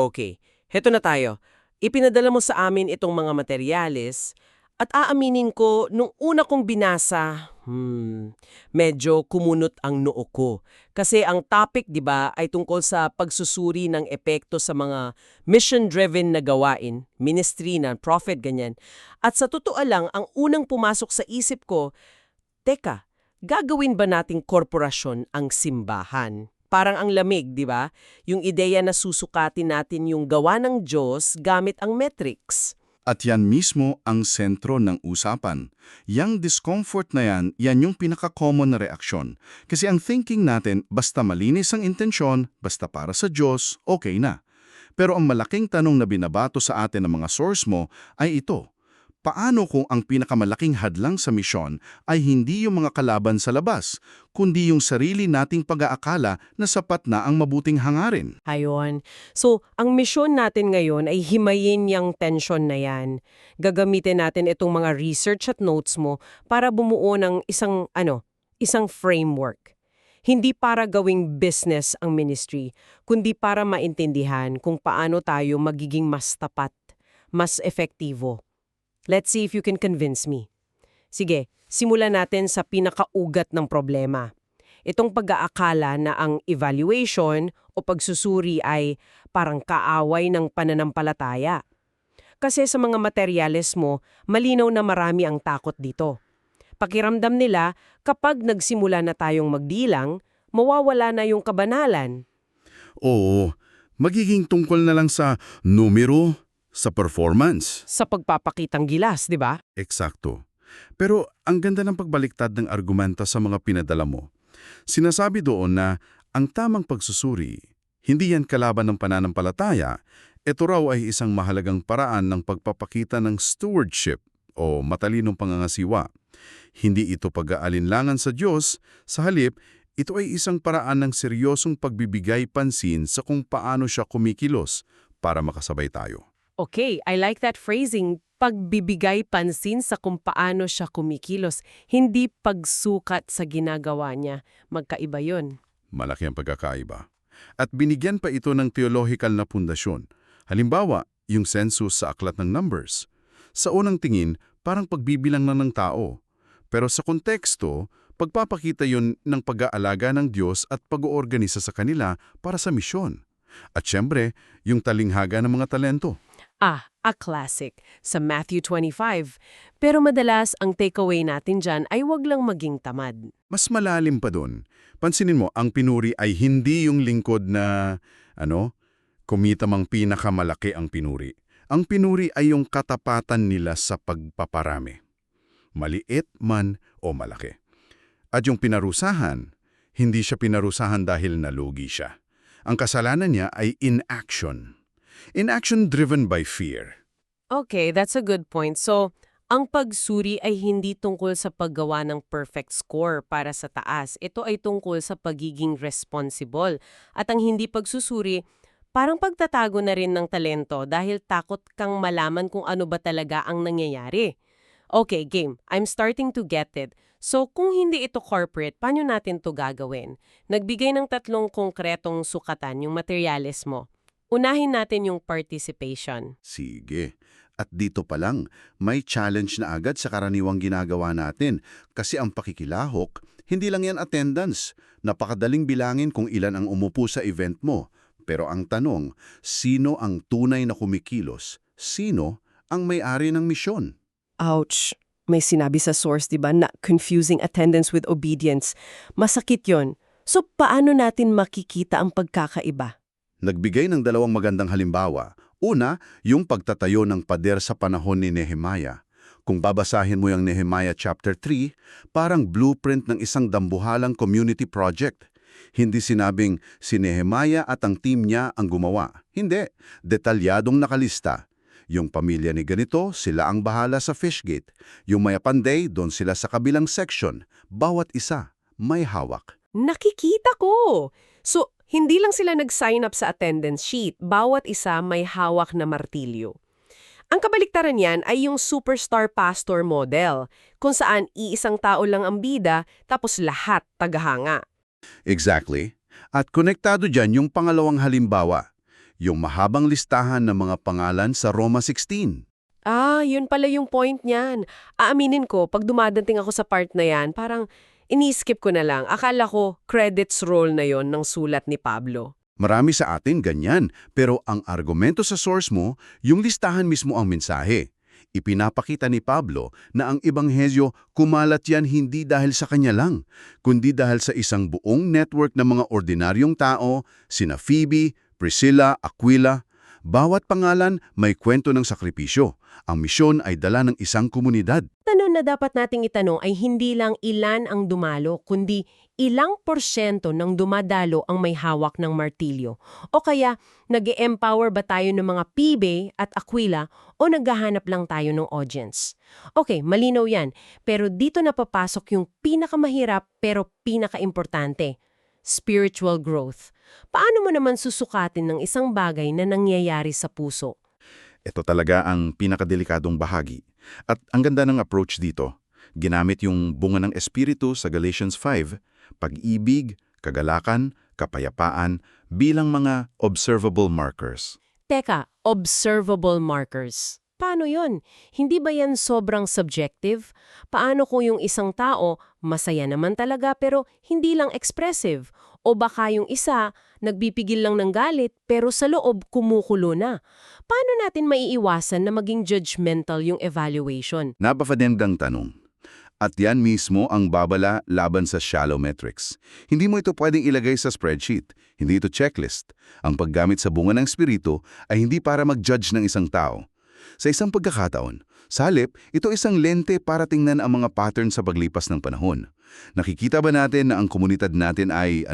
Okay, heto na tayo. Ipinadala mo sa amin itong mga materyales at aaminin ko, nung una kong binasa, medyo kumunot ang noo ko. Kasi ang topic, di ba, ay tungkol sa pagsusuri ng epekto sa mga mission-driven na gawain, ministry na, prophet, ganyan. At sa totoo lang, ang unang pumasok sa isip ko, teka, gagawin ba nating korporasyon ang simbahan? Parang ang lamig, di ba? Yung ideya na susukatin natin yung gawa ng Diyos gamit ang metrics. At yan mismo ang sentro ng usapan. Yang discomfort na yan yung pinaka-common na reaksyon. Kasi ang thinking natin, basta malinis ang intensyon, basta para sa Diyos, okay na. Pero ang malaking tanong na binabato sa atin ng mga source mo ay ito. Paano kung ang pinakamalaking hadlang sa misyon ay hindi yung mga kalaban sa labas, kundi yung sarili nating pag-aakala na sapat na ang mabuting hangarin? Ayon. So, ang misyon natin ngayon ay himayin yung tension na yan. Gagamitin natin itong mga research at notes mo para bumuo ng isang framework. Hindi para gawing business ang ministry, kundi para maintindihan kung paano tayo magiging mas tapat, mas efektibo. Let's see if you can convince me. Sige, simulan natin sa pinakaugat ng problema. Itong pag-aakala na ang evaluation o pagsusuri ay parang kaaway ng pananampalataya. Kasi sa mga materyales mo, malinaw na marami ang takot dito. Pakiramdam nila, kapag nagsimula na tayong magdilang, mawawala na yung kabanalan. Oo, magiging tungkol na lang sa numero, sa performance. Sa pagpapakitang gilas, di ba? Eksakto. Pero ang ganda ng pagbaliktad ng argumento sa mga pinadala mo. Sinasabi doon na ang tamang pagsusuri, hindi yan kalaban ng pananampalataya, ito raw ay isang mahalagang paraan ng pagpapakita ng stewardship o matalinong pangangasiwa. Hindi ito pag-aalinlangan sa Diyos, sa halip, ito ay isang paraan ng seryosong pagbibigay pansin sa kung paano siya kumikilos para makasabay tayo. Okay, I like that phrasing, pagbibigay pansin sa kung paano siya kumikilos, hindi pagsukat sa ginagawa niya. Magkaiba yun. Malaki ang pagkakaiba. At binigyan pa ito ng theological na pundasyon. Halimbawa, yung census sa aklat ng Numbers. Sa unang tingin, parang pagbibilang na ng tao. Pero sa konteksto, pagpapakita yun ng pag-aalaga ng Diyos at pag-oorganisa sa kanila para sa misyon. At syempre, yung talinghaga ng mga talento. A classic sa Matthew 25. Pero madalas ang takeaway natin dyan ay wag lang maging tamad. Mas malalim pa doon. Pansinin mo, ang pinuri ay hindi yung lingkod na, kumita mang pinakamalaki ang pinuri. Ang pinuri ay yung katapatan nila sa pagpaparami. Maliit man o malaki. At yung pinarusahan, hindi siya pinarusahan dahil nalugi siya. Ang kasalanan niya ay inaction. Inaction driven by fear. Okay, that's a good point. So, ang pagsuri ay hindi tungkol sa paggawa ng perfect score para sa taas. Ito ay tungkol sa pagiging responsible. At ang hindi pagsusuri, parang pagtatago na rin ng talento dahil takot kang malaman kung ano ba talaga ang nangyayari. Okay, game. I'm starting to get it. So, kung hindi ito corporate, paano natin to gagawin? Nagbigay ng 3 konkretong sukatan yung materyales mo. Unahin natin yung participation. Sige. At dito pa lang, may challenge na agad sa karaniwang ginagawa natin. Kasi ang pakikilahok, hindi lang yan attendance. Napakadaling bilangin kung ilan ang umupo sa event mo. Pero ang tanong, sino ang tunay na kumikilos? Sino ang may-ari ng misyon? Ouch! May sinabi sa source, di ba, na confusing attendance with obedience. Masakit yon. So, paano natin makikita ang pagkakaiba? Nagbigay ng 2 magandang halimbawa. Una, yung pagtatayo ng pader sa panahon ni Nehemiah. Kung babasahin mo yung Nehemiah chapter 3, parang blueprint ng isang dambuhalang community project. Hindi sinabing si Nehemiah at ang team niya ang gumawa. Hindi, detalyadong nakalista. Yung pamilya ni ganito, sila ang bahala sa fishgate. Yung Maya Panday, doon sila sa kabilang section. Bawat isa, may hawak. Nakikita ko! So, hindi lang sila nag-sign up sa attendance sheet, bawat isa may hawak na martilyo. Ang kabaliktaran niyan ay yung superstar pastor model, kung saan iisang tao lang ang bida tapos lahat tagahanga. Exactly. At konektado dyan yung pangalawang halimbawa, yung mahabang listahan ng mga pangalan sa Roma 16. Yun pala yung point niyan. Aaminin ko, pag dumadating ako sa part na yan, parang ini-skip ko na lang. Akala ko credits roll na yon ng sulat ni Pablo. Marami sa atin ganyan, pero ang argumento sa source mo, yung listahan mismo ang mensahe. Ipinapakita ni Pablo na ang ebanghelyo kumalat yan hindi dahil sa kanya lang, kundi dahil sa isang buong network ng mga ordinaryong tao, sina Phoebe, Priscilla, Aquila. Bawat pangalan may kwento ng sakripisyo. Ang misyon ay dala ng isang komunidad. Tanong na dapat nating itanong ay hindi lang ilan ang dumalo, kundi ilang porsyento ng dumadalo ang may hawak ng martilyo. O kaya, nag-e-empower ba tayo ng mga Phoebe at Aquila o naghahanap lang tayo ng audience? Okay, malinaw yan. Pero dito na papasok yung pinakamahirap pero pinakaimportante. Spiritual growth. Paano mo naman susukatin ng isang bagay na nangyayari sa puso? Ito talaga ang pinakadelikadong bahagi. At ang ganda ng approach dito. Ginamit yung bunga ng Espiritu sa Galatians 5, pag-ibig, kagalakan, kapayapaan, bilang mga observable markers. Teka, observable markers. Paano yon? Hindi ba yan sobrang subjective? Paano kung yung isang tao, masaya naman talaga pero hindi lang expressive? O baka yung isa, nagbipigil lang ng galit pero sa loob kumukulo na? Paano natin maiiwasan na maging judgmental yung evaluation? Napakagandang tanong. At yan mismo ang babala laban sa shallow metrics. Hindi mo ito pwedeng ilagay sa spreadsheet, hindi ito checklist. Ang paggamit sa bunga ng espiritu ay hindi para mag-judge ng isang tao. Sa isang pagkakataon, sa halip, ito isang lente para tingnan ang mga pattern sa paglipas ng panahon. Nakikita ba natin na ang komunidad natin ay,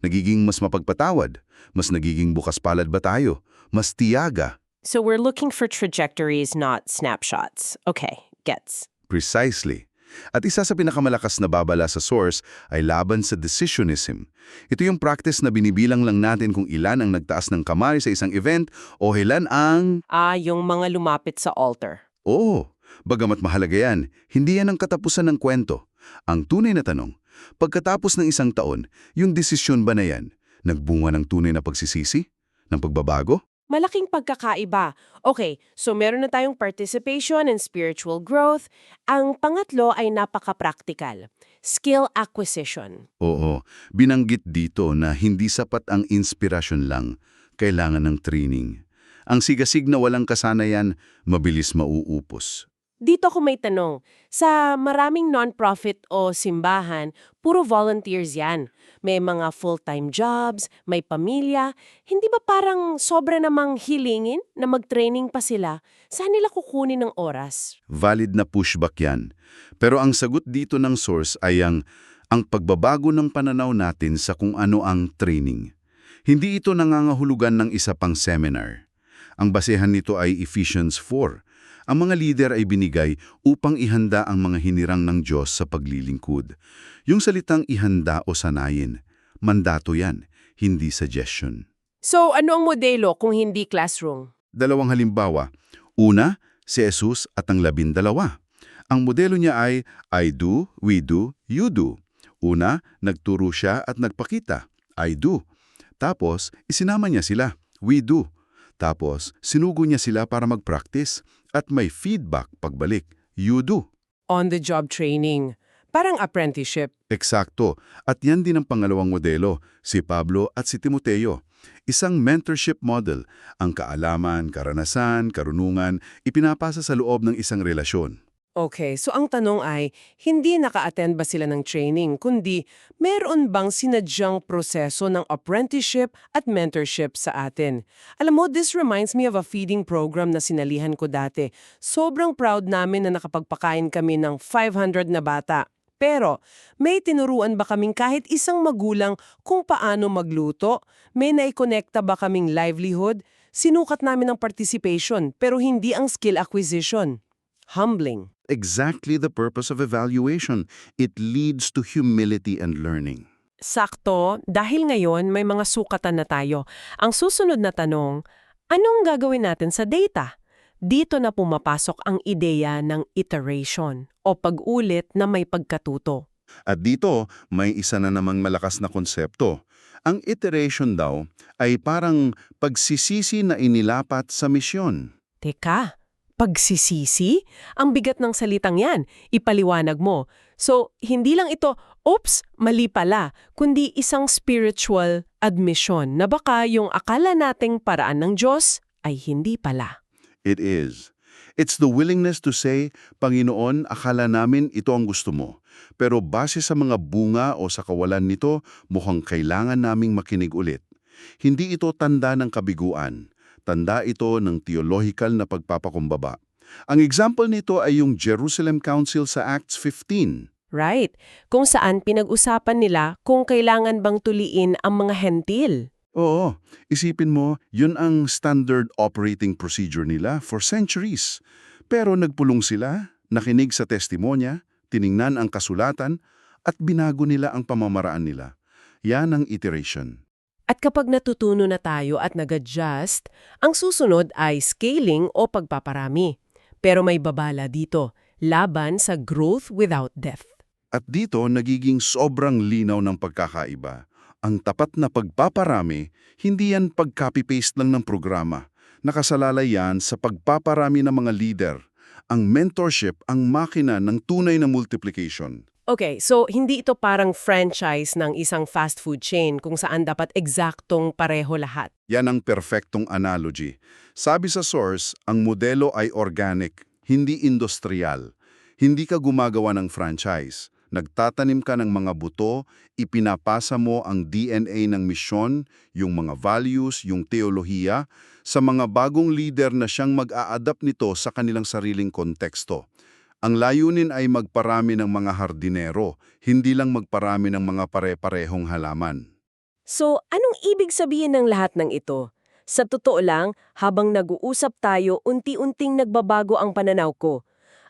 nagiging mas mapagpatawad? Mas nagiging bukas palad ba tayo? Mas tiyaga? So we're looking for trajectories, not snapshots. Okay, gets. Precisely. At isa sa pinakamalakas na babala sa source ay laban sa decisionism. Ito yung practice na binibilang lang natin kung ilan ang nagtaas ng kamay sa isang event o ilan ang... Yung mga lumapit sa altar. Oo, bagamat mahalaga yan, hindi yan ang katapusan ng kwento. Ang tunay na tanong, pagkatapos ng isang taon, yung desisyon ba na yan, nagbunga ng tunay na pagsisisi? Ng pagbabago? Malaking pagkakaiba. Okay, so meron na tayong participation and spiritual growth. Ang pangatlo ay napaka-practical. Skill acquisition. Oo, binanggit dito na hindi sapat ang inspirasyon lang, kailangan ng training. Ang sigasig na walang kasanayan, mabilis mauupos. Dito ko may tanong. Sa maraming non-profit o simbahan, puro volunteers yan. May mga full-time jobs, may pamilya. Hindi ba parang sobra namang hilingin na mag-training pa sila? Saan nila kukunin ng oras? Valid na pushback yan. Pero ang sagot dito ng source ay ang pagbabago ng pananaw natin sa kung ano ang training. Hindi ito nangangahulugan ng isa pang seminar. Ang basehan nito ay Ephesians 4. Ang mga lider ay binigay upang ihanda ang mga hinirang ng Diyos sa paglilingkod. Yung salitang ihanda o sanayin, mandato yan, hindi suggestion. So ano ang modelo kung hindi classroom? Dalawang halimbawa. Una, si Jesus at ang 12. Ang modelo niya ay I do, we do, you do. Una, nagturo siya at nagpakita. I do. Tapos, isinama niya sila. We do. Tapos, sinugo niya sila para mag-practice at may feedback pagbalik. You do. On-the-job training. Parang apprenticeship. Eksakto. At yan din ang pangalawang modelo, si Pablo at si Timoteo. Isang mentorship model. Ang kaalaman, karanasan, karunungan, ipinapasa sa loob ng isang relasyon. Okay, so ang tanong ay, hindi naka-attend ba sila ng training, kundi meron bang sinadyang proseso ng apprenticeship at mentorship sa atin? Alam mo, this reminds me of a feeding program na sinalihan ko dati. Sobrang proud namin na nakapagpakain kami ng 500 na bata. Pero, may tinuruan ba kaming kahit isang magulang kung paano magluto? May naikonekta ba kaming livelihood? Sinukat namin ang participation, pero hindi ang skill acquisition. Humbling. Exactly the purpose of evaluation. It leads to humility and learning. Sakto, dahil ngayon may mga sukatan na tayo. Ang susunod na tanong, anong gagawin natin sa data? Dito na pumapasok ang ideya ng iteration o pag-ulit na may pagkatuto. At dito, may isa na namang malakas na konsepto. Ang iteration daw ay parang pagsisisi na inilapat sa misyon. Teka, pagsisisi? Ang bigat ng salitang yan. Ipaliwanag mo. So, hindi lang ito, oops, mali pala, kundi isang spiritual admission na baka yung akala nating paraan ng Diyos ay hindi pala. It is. It's the willingness to say, Panginoon, akala namin ito ang gusto mo. Pero base sa mga bunga o sa kawalan nito, mukhang kailangan naming makinig ulit. Hindi ito tanda ng kabiguan. Tanda ito ng theological na pagpapakumbaba. Ang example nito ay yung Jerusalem Council sa Acts 15. Right. Kung saan pinag-usapan nila kung kailangan bang tuliin ang mga hentil. Oo, isipin mo, yun ang standard operating procedure nila for centuries. Pero nagpulong sila, nakinig sa testimonya, tiningnan ang kasulatan, at binago nila ang pamamaraan nila. Yan ang iteration. At kapag natutuno na tayo at nag-adjust, ang susunod ay scaling o pagpaparami. Pero may babala dito, laban sa growth without depth. At dito, nagiging sobrang linaw ng pagkakaiba. Ang tapat na pagpaparami, hindi yan pag-copy-paste lang ng programa. Nakasalalay yan sa pagpaparami ng mga leader. Ang mentorship ang makina ng tunay na multiplication. Okay, so hindi ito parang franchise ng isang fast food chain kung saan dapat eksaktong pareho lahat. Yan ang perfectong analogy. Sabi sa source, ang modelo ay organic, hindi industrial. Hindi ka gumagawa ng franchise. Nagtatanim ka ng mga buto, ipinapasa mo ang DNA ng misyon, yung mga values, yung teolohiya, sa mga bagong leader na siyang mag-a-adapt nito sa kanilang sariling konteksto. Ang layunin ay magparami ng mga hardinero, hindi lang magparami ng mga pare-parehong halaman. So, anong ibig sabihin ng lahat ng ito? Sa totoo lang, habang nag-uusap tayo, unti-unting nagbabago ang pananaw ko.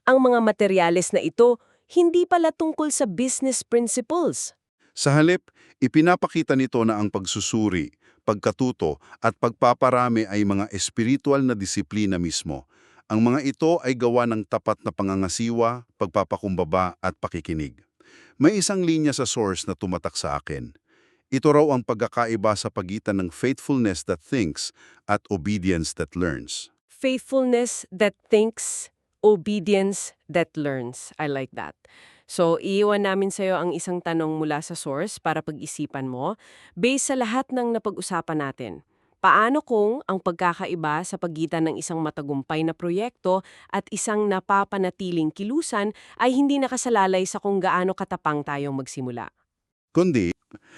Ang mga materyales na ito, hindi pala tungkol sa business principles. Sa halip, ipinapakita nito na ang pagsusuri, pagkatuto at pagpaparami ay mga espiritual na disiplina mismo. Ang mga ito ay gawa ng tapat na pangangasiwa, pagpapakumbaba at pakikinig. May isang linya sa source na tumatak sa akin. Ito raw ang pagkakaiba sa pagitan ng faithfulness that thinks at obedience that learns. Faithfulness that thinks, obedience that learns. I like that. So, iiwan namin sa'yo ang isang tanong mula sa source para pag-isipan mo based sa lahat ng napag-usapan natin. Paano kung ang pagkakaiba sa pagitan ng isang matagumpay na proyekto at isang napapanatiling kilusan ay hindi nakasalalay sa kung gaano katapang tayong magsimula? Kundi,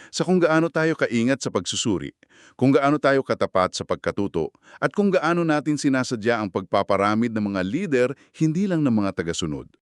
sa kung gaano tayo kaingat sa pagsusuri, kung gaano tayo katapat sa pagkatuto, at kung gaano natin sinasadya ang pagpaparamid ng mga leader, hindi lang ng mga tagasunod.